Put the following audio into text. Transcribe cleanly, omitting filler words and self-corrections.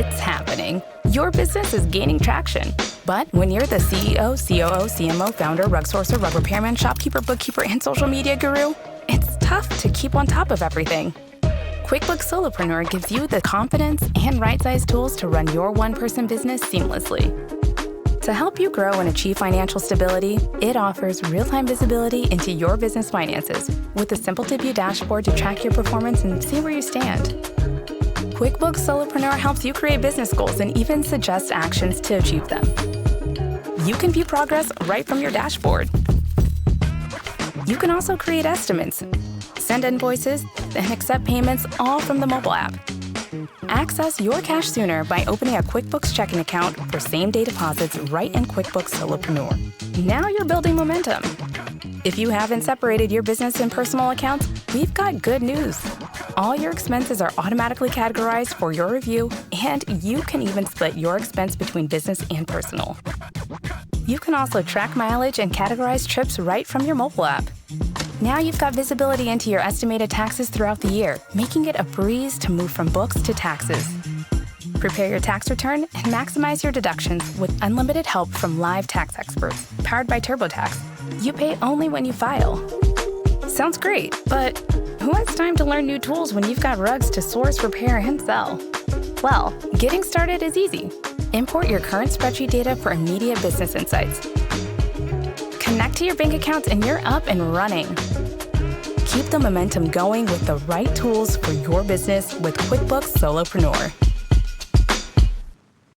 It's happening. Your business is gaining traction. But when you're the CEO, COO, CMO, founder, rug sourcer, rug repairman, shopkeeper, bookkeeper, and social media guru, it's tough to keep on top of everything. QuickBooks Solopreneur gives you the confidence and right-sized tools to run your one-person business seamlessly. To help you grow and achieve financial stability, it offers real-time visibility into your business finances with a simple-to-view dashboard to track your performance and see where you stand. QuickBooks Solopreneur helps you create business goals and even suggest actions to achieve them. You can view progress right from your dashboard. You can also create estimates, send invoices, and accept payments all from the mobile app. Access your cash sooner by opening a QuickBooks checking account for same-day deposits right in QuickBooks Solopreneur. Now you're building momentum. If you haven't separated your business and personal accounts, we've got good news. All your expenses are automatically categorized for your review, and you can even split your expense between business and personal. You can also track mileage and categorize trips right from your mobile app. Now you've got visibility into your estimated taxes throughout the year, making it a breeze to move from books to taxes. Prepare your tax return and maximize your deductions with unlimited help from live tax experts, powered by TurboTax. You pay only when you file. Sounds great, but who has time to learn new tools when you've got rugs to source, repair, and sell? Well, getting started is easy. Import your current spreadsheet data for immediate business insights. Connect to your bank accounts and you're up and running. Keep the momentum going with the right tools for your business with QuickBooks Solopreneur.